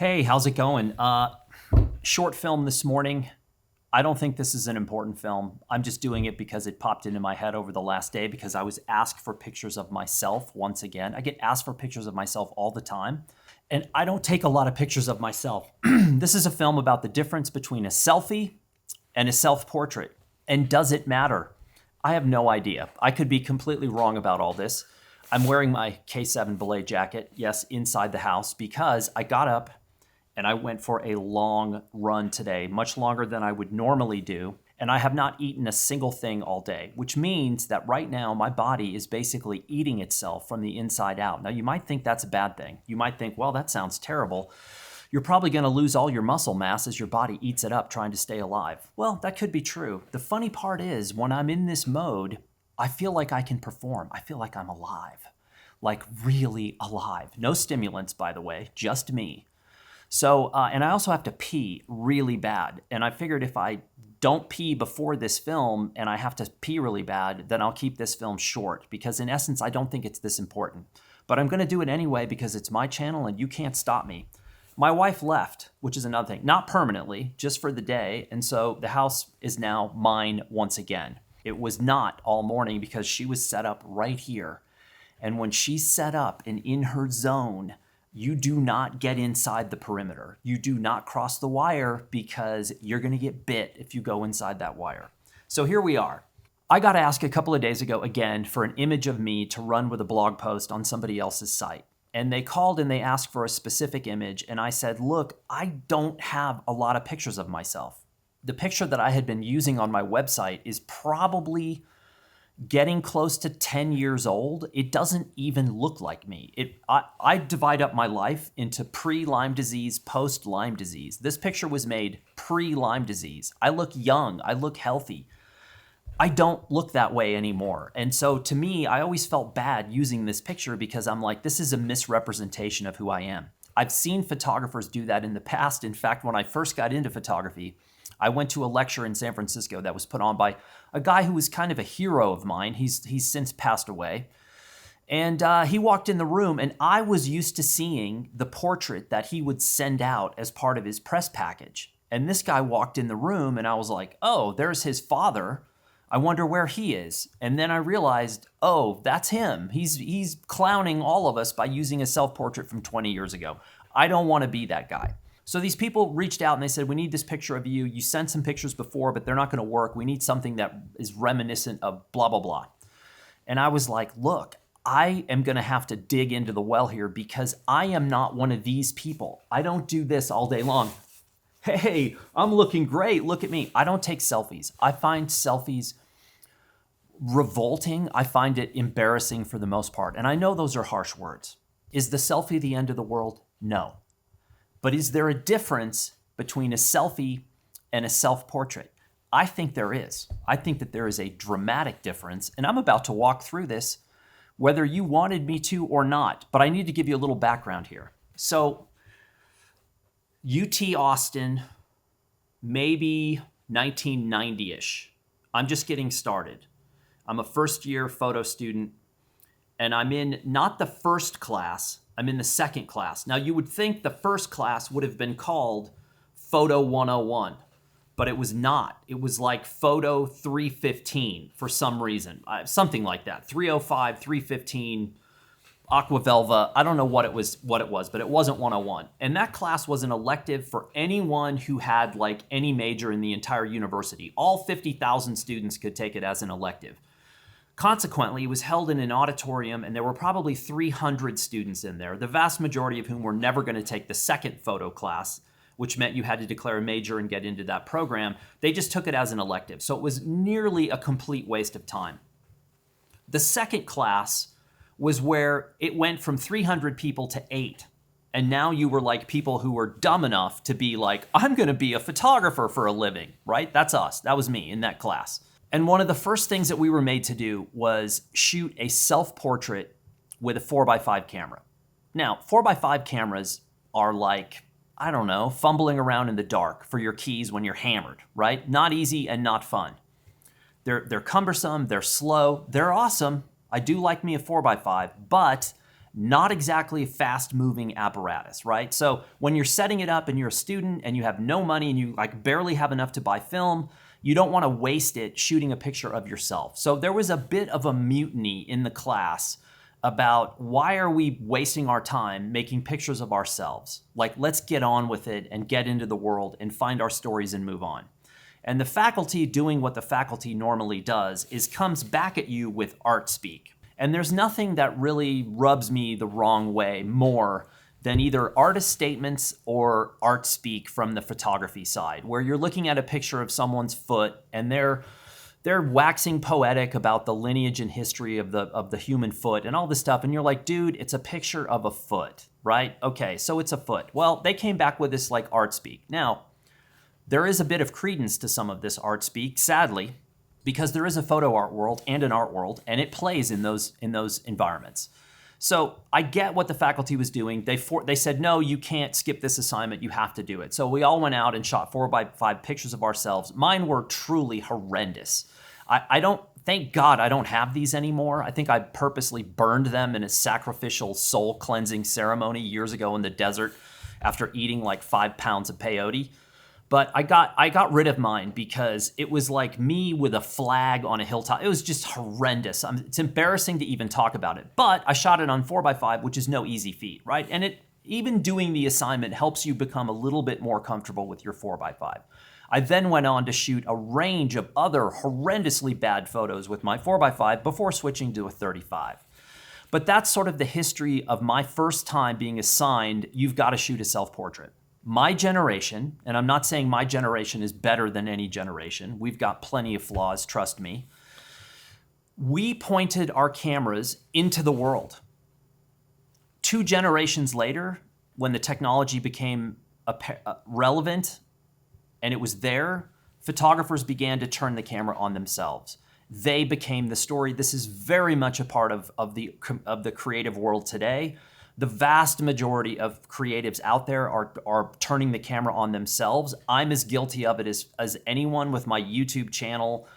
Hey, how's it going? Short film this morning. I don't think this is an important film. I'm just doing it because it popped into my head over the last day because I was asked for pictures of myself once again. I get asked for pictures of myself all the time, and I don't take a lot of pictures of myself. This is a film about the difference between a selfie and a self-portrait. And does it matter? I have no idea. I could be completely wrong about all this. I'm wearing my K7 belay jacket, yes, inside the house, because I got up and I went for a long run today, much longer than I would normally do, and I have not eaten a single thing all day, which means that right now my body is basically eating itself from the inside out. Now, you might think that's a bad thing. You might think, well, that sounds terrible. You're probably going to lose all your muscle mass as your body eats it up trying to stay alive. Well, that could be true. The funny part is, when I'm in this mode, I feel like I can perform. I feel like I'm alive, like really alive. No stimulants, by the way, just me. So, and I also have to pee really bad. And I figured if I don't pee before this film and I have to pee really bad, then I'll keep this film short because in essence, I don't think it's this important. But I'm going to do it anyway because it's my channel and you can't stop me. My wife left, which is another thing, not permanently, just for the day. And so the house is now mine once again. It was not all morning because she was set up right here. And when she's set up and in her zone, you do not get inside the perimeter. You do not cross the wire because you're going to get bit if you go inside that wire. So here we are. I got asked a couple of days ago again for an image of me to run with a blog post on somebody else's site. And they called and they asked for a specific image. And I said, look, I don't have a lot of pictures of myself. The picture that I had been using on my website is probably getting close to 10 years old. It doesn't even look like me. I divide up my life into pre-Lyme disease, post-Lyme disease. This picture was made pre-Lyme disease. I look young. I look healthy. I don't look that way anymore. And so to me, I always felt bad using this picture because I'm like, this is a misrepresentation of who I am. I've seen photographers do that in the past. In fact, when I first got into photography, I went to a lecture in San Francisco that was put on by a guy who was kind of a hero of mine. He's since passed away. And he walked in the room, and I was used to seeing the portrait that he would send out as part of his press package. And this guy walked in the room, and I was like, oh, there's his father. I wonder where he is. And then I realized, oh, that's him. He's clowning all of us by using a self-portrait from 20 years ago. I don't want to be that guy. So these people reached out and they said, we need this picture of you. You sent some pictures before, but they're not going to work. We need something that is reminiscent of blah, blah, blah. And I was like, look, I am going to have to dig into the well here because I am not one of these people. I don't do this all day long. Hey, I'm looking great. Look at me. I don't take selfies. I find selfies revolting. I find it embarrassing for the most part. And I know those are harsh words. Is the selfie the end of the world? No. But is there a difference between a selfie and a self-portrait? I think there is. I think that there is a dramatic difference, and I'm about to walk through this, whether you wanted me to or not, but I need to give you a little background here. So, UT Austin, maybe 1990-ish. I'm just getting started. I'm a first-year photo student, and I'm in not the first class, I'm in the second class. Now, you would think the first class would have been called Photo 101, but it was not. It was like Photo 315 for some reason, something like that. 305, 315, Aquavelva. I don't know what it was, but it wasn't 101. And that class was an elective for anyone who had like any major in the entire university. All 50,000 students could take it as an elective. Consequently, it was held in an auditorium, and there were probably 300 students in there, the vast majority of whom were never going to take the second photo class, which meant you had to declare a major and get into that program. They just took it as an elective, so it was nearly a complete waste of time. The second class was where it went from 300 people to 8, and now you were like people who were dumb enough to be like, I'm going to be a photographer for a living, right? That's us. That was me in that class. And one of the first things that we were made to do was shoot a self-portrait with a 4x5 camera. Now, 4x5 cameras are like, I don't know, fumbling around in the dark for your keys when you're hammered, right? Not easy and not fun. They're cumbersome, they're slow, they're awesome. I do like me a 4x5, but not exactly a fast-moving apparatus, right? So when you're setting it up and you're a student and you have no money and you like barely have enough to buy film, you don't want to waste it shooting a picture of yourself. So there was a bit of a mutiny in the class about why are we wasting our time making pictures of ourselves? Like, let's get on with it and get into the world and find our stories and move on. And the faculty doing what the faculty normally does is comes back at you with art speak. And there's nothing that really rubs me the wrong way more than either artist statements or art speak from the photography side, where you're looking at a picture of someone's foot and they're waxing poetic about the lineage and history of the human foot and all this stuff. And you're like, dude, it's a picture of a foot, right? Okay, so it's a foot. Well, they came back with this like art speak. Now, there is a bit of credence to some of this art speak, sadly, because there is a photo art world and an art world, and it plays in those environments. So I get what the faculty was doing. They said, no, you can't skip this assignment. You have to do it. So we all went out and shot 4x5 pictures of ourselves. Mine were truly horrendous. I don't, thank God I don't have these anymore. I think I purposely burned them in a sacrificial soul cleansing ceremony years ago in the desert after eating like 5 pounds of peyote. But I got rid of mine because it was like me with a flag on a hilltop. It was just horrendous. It's embarrassing to even talk about it. But I shot it on 4x5, which is no easy feat, right? And even doing the assignment helps you become a little bit more comfortable with your 4x5. I then went on to shoot a range of other horrendously bad photos with my 4x5 before switching to a 35. But that's sort of the history of my first time being assigned, you've got to shoot a self-portrait. My generation, and I'm not saying my generation is better than any generation, we've got plenty of flaws, trust me. We pointed our cameras into the world. 2 generations later, when the technology became relevant and it was there, photographers began to turn the camera on themselves. They became the story. This is very much a part of the creative world today. The vast majority of creatives out there are turning the camera on themselves. I'm as guilty of it as anyone with my YouTube channel.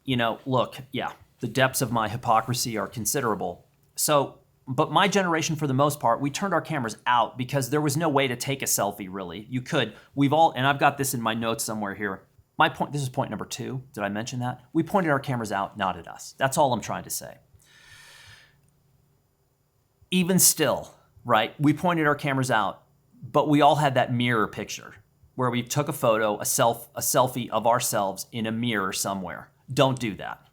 You know, look, yeah, the depths of my hypocrisy are considerable. So, but my generation, for the most part, we turned our cameras out because there was no way to take a selfie, really. You could. And I've got this in my notes somewhere here. This is point number 2. Did I mention that? We pointed our cameras out, not at us. That's all I'm trying to say. Even still, right, we pointed our cameras out, but we all had that mirror picture where we took a photo, a selfie of ourselves in a mirror somewhere. Don't do that.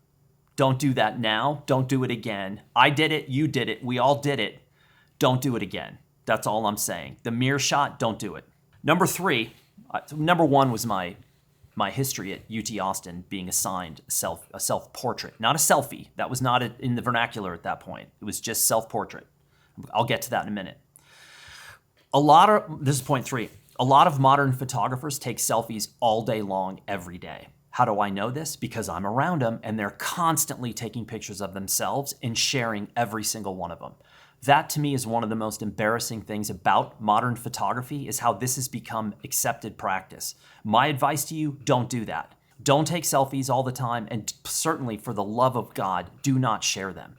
Don't do that now. Don't do it again. I did it. You did it. We all did it. Don't do it again. That's all I'm saying. The mirror shot, don't do it. Number 3, number 1 was my history at UT Austin being assigned a self-portrait, not a selfie. That was not in the vernacular at that point. It was just self-portrait. I'll get to that in a minute. This is point 3. A lot of modern photographers take selfies all day long, every day. How do I know this? Because I'm around them and they're constantly taking pictures of themselves and sharing every single one of them. That to me is one of the most embarrassing things about modern photography is how this has become accepted practice. My advice to you, don't do that. Don't take selfies all the time, and certainly for the love of God, do not share them.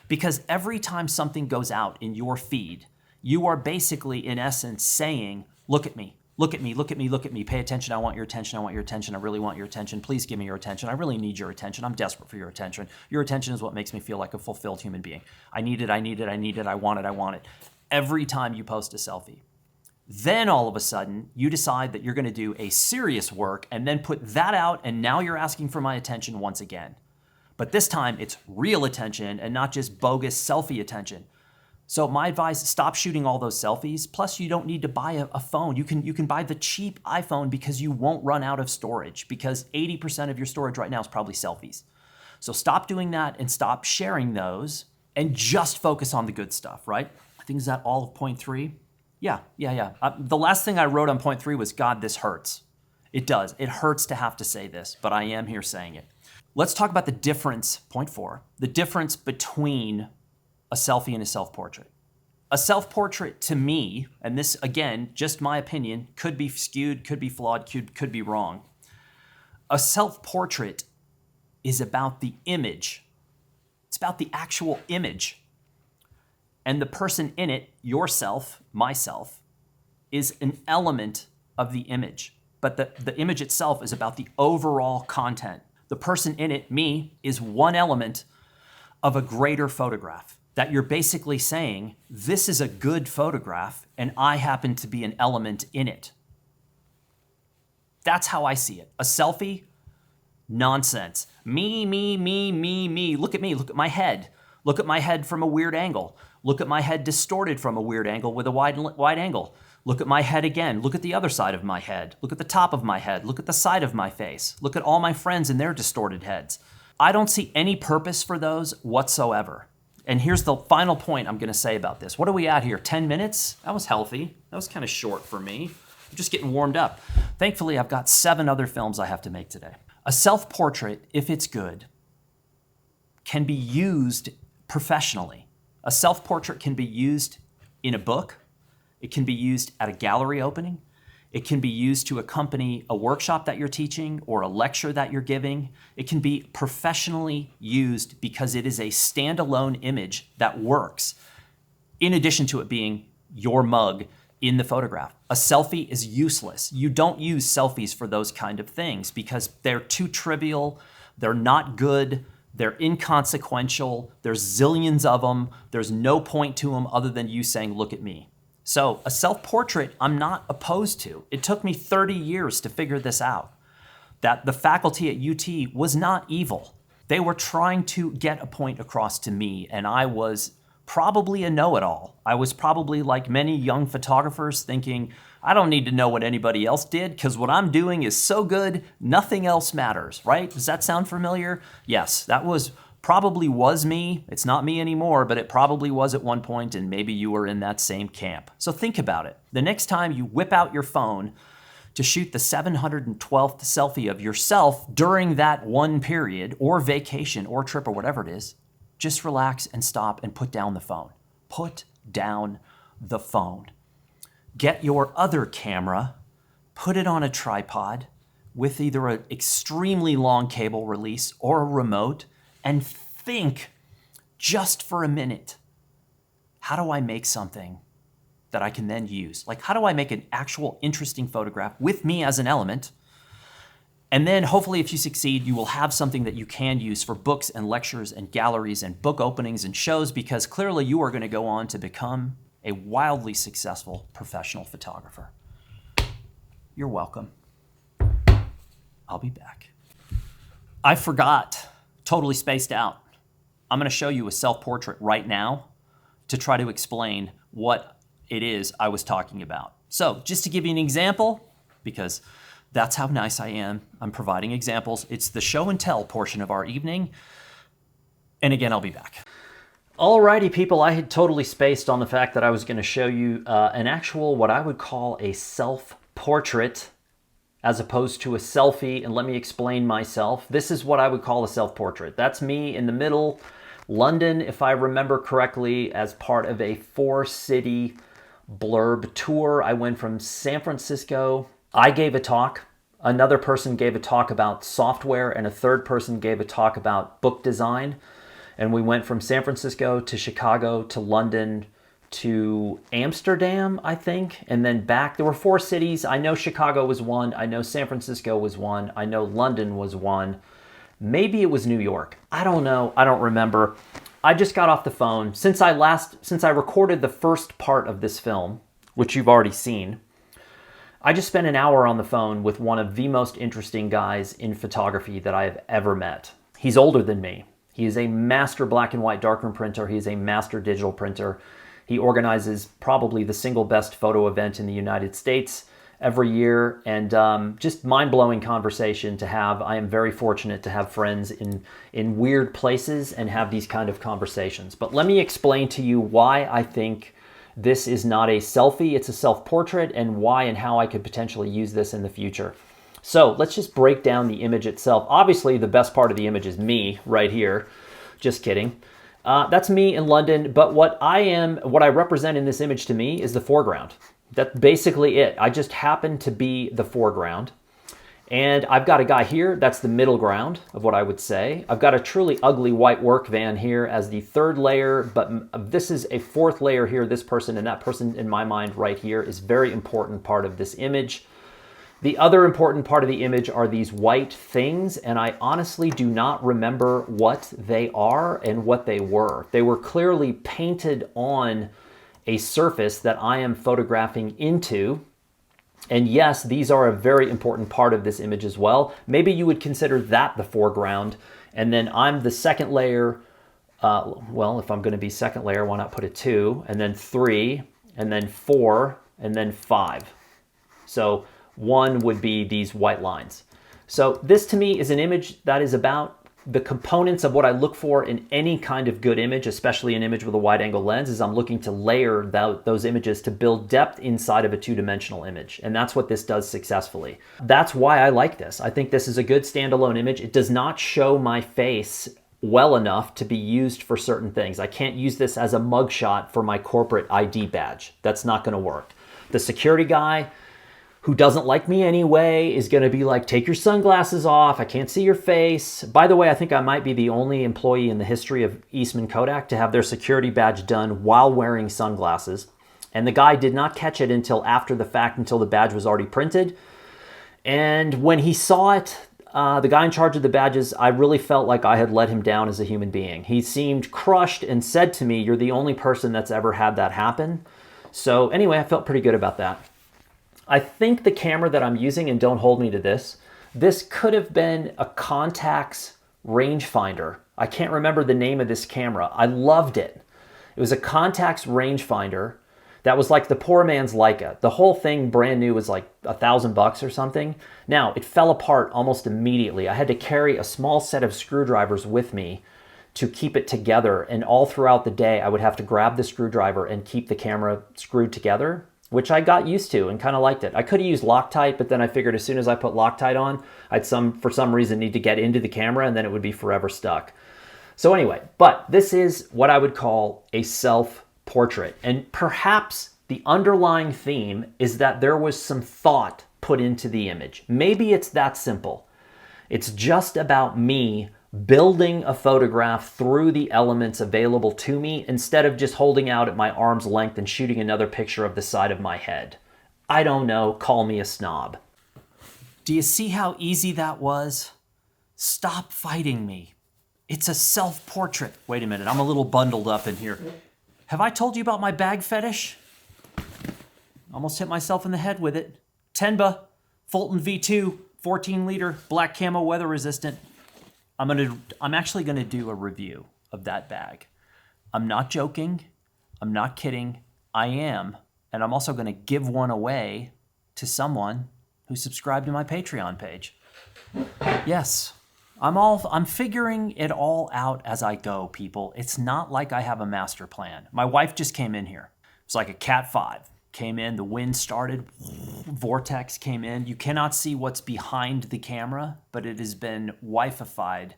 Because every time something goes out in your feed, you are basically, in essence, saying, look at me, look at me, look at me, look at me, pay attention, I want your attention, I want your attention, I really want your attention, please give me your attention, I really need your attention, I'm desperate for your attention. Your attention is what makes me feel like a fulfilled human being. I need it, I need it, I need it, I want it, I want it. Every time you post a selfie. Then all of a sudden, you decide that you're gonna do a serious work and then put that out, and now you're asking for my attention once again. But this time it's real attention and not just bogus selfie attention. So my advice, stop shooting all those selfies. Plus you don't need to buy a phone. You can buy the cheap iPhone because you won't run out of storage, because 80% of your storage right now is probably selfies. So stop doing that and stop sharing those and just focus on the good stuff, right? I think is that all of point 3? Yeah. The last thing I wrote on point 3 was, God, this hurts. It does. It hurts to have to say this, but I am here saying it. Let's talk about the difference, point 4, the difference between a selfie and a self-portrait. A self-portrait to me, and this again, just my opinion, could be skewed, could be flawed, could be wrong. A self-portrait is about the image. It's about the actual image. And the person in it, yourself, myself, is an element of the image. But the image itself is about the overall content. The person in it, me, is one element of a greater photograph. That you're basically saying, this is a good photograph, and I happen to be an element in it. That's how I see it. A selfie? Nonsense. Me, me, me, me, me. Look at me. Look at my head. Look at my head from a weird angle. Look at my head distorted from a weird angle with a wide angle. Look at my head again. Look at the other side of my head. Look at the top of my head. Look at the side of my face. Look at all my friends and their distorted heads. I don't see any purpose for those whatsoever. And here's the final point I'm going to say about this. What are we at here? 10 minutes? That was healthy. That was kind of short for me. I'm just getting warmed up. Thankfully, I've got 7 other films I have to make today. A self-portrait, if it's good, can be used professionally. A self-portrait can be used in a book. It can be used at a gallery opening. It can be used to accompany a workshop that you're teaching or a lecture that you're giving. It can be professionally used because it is a standalone image that works, in addition to it being your mug in the photograph. A selfie is useless. You don't use selfies for those kind of things because they're too trivial, they're not good, they're inconsequential, there's zillions of them, there's no point to them other than you saying, look at me. So a self-portrait, I'm not opposed to. It took me 30 years to figure this out, that the faculty at UT was not evil. They were trying to get a point across to me, and I was probably a know-it-all. I was probably like many young photographers thinking, I don't need to know what anybody else did because what I'm doing is so good, nothing else matters, right? Does that sound familiar? Yes, that probably was me. It's not me anymore, but it probably was at one point, and maybe you were in that same camp. So think about it. The next time you whip out your phone to shoot the 712th selfie of yourself during that one period or vacation or trip or whatever it is, just relax and stop and put down the phone. Put down the phone. Get your other camera, put it on a tripod with either an extremely long cable release or a remote, and think just for a minute, how do I make something that I can then use? Like, how do I make an actual interesting photograph with me as an element? And then hopefully if you succeed, you will have something that you can use for books and lectures and galleries and book openings and shows, because clearly you are going to go on to become a wildly successful professional photographer. You're welcome. I'll be back. I forgot, totally spaced out. I'm going to show you a self-portrait right now to try to explain what it is I was talking about. So just to give you an example, because that's how nice I am. I'm providing examples. It's the show and tell portion of our evening. And again, I'll be back. Alrighty, people, I had totally spaced on the fact that I was going to show you an actual, what I would call a self-portrait, as opposed to a selfie. And let me explain myself. This is what I would call a self-portrait. That's me in the middle, London, if I remember correctly, as part of a 4-city blurb tour. I went from San Francisco. I gave a talk, another person gave a talk about software, and a third person gave a talk about book design. And we went from San Francisco to Chicago to London to Amsterdam, I think, and then back. There were 4 cities. I know Chicago was one. I know San Francisco was one. I know London was one. Maybe it was New York. I don't know. I don't remember. I just got off the phone. Since I recorded the first part of this film, which you've already seen, I just spent an hour on the phone with one of the most interesting guys in photography that I have ever met. He's older than me. He is a master black and white darkroom printer. He is a master digital printer. He organizes probably the single best photo event in the United States every year, and just mind-blowing conversation to have. I am very fortunate to have friends in weird places and have these kind of conversations. But let me explain to you why I think this is not a selfie, it's a self-portrait, and why and how I could potentially use this in the future. So let's just break down the image itself. Obviously, the best part of the image is me right here. Just kidding. That's me in London, but what I represent in this image to me is the foreground. That's basically it. I just happen to be the foreground. And I've got a guy here, that's the middle ground of what I would say. I've got a truly ugly white work van here as the third layer, but this is a fourth layer here. This person and that person in my mind right here is very important part of this image. The other important part of the image are these white things, and I honestly do not remember what they are and what they were. They were clearly painted on a surface that I am photographing into. And yes, these are a very important part of this image as well. Maybe you would consider that the foreground. And then I'm the second layer. Well, if I'm going to be second layer, why not put a 2, and then 3, and then 4, and then 5. So 1 would be these white lines. So this to me is an image that is about the components of what I look for in any kind of good image, especially an image with a wide angle lens, is I'm looking to layer those images to build depth inside of a two-dimensional image. And that's what this does successfully. That's why I like this. I think this is a good standalone image. It does not show my face well enough to be used for certain things. I can't use this as a mugshot for my corporate ID badge. That's not going to work. The security guy who doesn't like me anyway is going to be like, take your sunglasses off. I can't see your face. By the way, I think I might be the only employee in the history of Eastman Kodak to have their security badge done while wearing sunglasses. And the guy did not catch it until after the fact, until the badge was already printed. And when he saw it, the guy in charge of the badges, I really felt like I had let him down as a human being. He seemed crushed and said to me, you're the only person that's ever had that happen. So anyway, I felt pretty good about that. I think the camera that I'm using, and don't hold me to this could have been a Contax rangefinder. I can't remember the name of this camera. I loved it. It was a Contax rangefinder that was like the poor man's Leica. The whole thing brand new was like $1,000 or something. Now, it fell apart almost immediately. I had to carry a small set of screwdrivers with me to keep it together. And all throughout the day, I would have to grab the screwdriver and keep the camera screwed together, which I got used to and kind of liked it. I could have used Loctite, but then I figured as soon as I put Loctite on, I'd for some reason need to get into the camera and then it would be forever stuck. So anyway, but this is what I would call a self-portrait. And perhaps the underlying theme is that there was some thought put into the image. Maybe it's that simple. It's just about me building a photograph through the elements available to me instead of just holding out at my arm's length and shooting another picture of the side of my head. I don't know, call me a snob. Do you see how easy that was? Stop fighting me. It's a self-portrait. Wait a minute, I'm a little bundled up in here. Have I told you about my bag fetish? Almost hit myself in the head with it. Tenba, Fulton V2, 14 liter, black camo, weather resistant. I'm actually gonna do a review of that bag. I'm not joking, I'm not kidding, I am, and I'm also gonna give one away to someone who subscribed to my Patreon page. Yes, I'm figuring it all out as I go, people. It's not like I have a master plan. My wife just came in here. It's like a Cat 5. Came in, the wind started, vortex came in. You cannot see what's behind the camera, but it has been wife-ified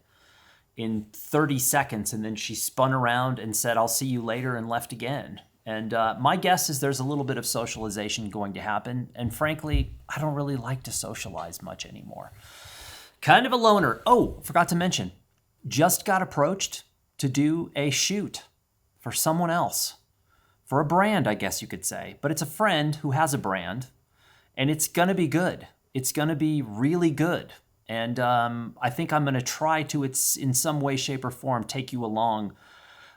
in 30 seconds, and then she spun around and said, I'll see you later, and left again. And my guess is there's a little bit of socialization going to happen, and frankly, I don't really like to socialize much anymore. Kind of a loner. Oh, forgot to mention, just got approached to do a shoot for someone else. For a brand, I guess you could say. But it's a friend who has a brand, and it's going to be good. It's going to be really good. And I think I'm going to try to, in some way, shape, or form, take you along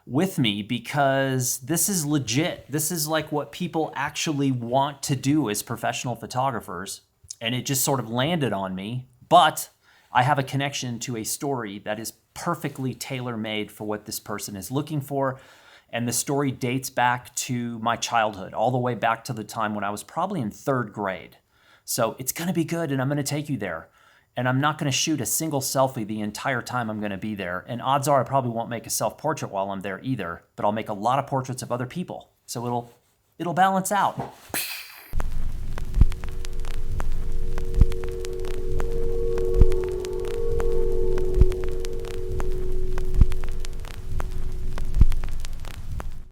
with me, because this is legit. This is like what people actually want to do as professional photographers, and it just sort of landed on me. But I have a connection to a story that is perfectly tailor-made for what this person is looking for. And the story dates back to my childhood, all the way back to the time when I was probably in 3rd grade. So it's going to be good, and I'm going to take you there. And I'm not going to shoot a single selfie the entire time I'm going to be there. And odds are I probably won't make a self-portrait while I'm there either, but I'll make a lot of portraits of other people. So it'll balance out.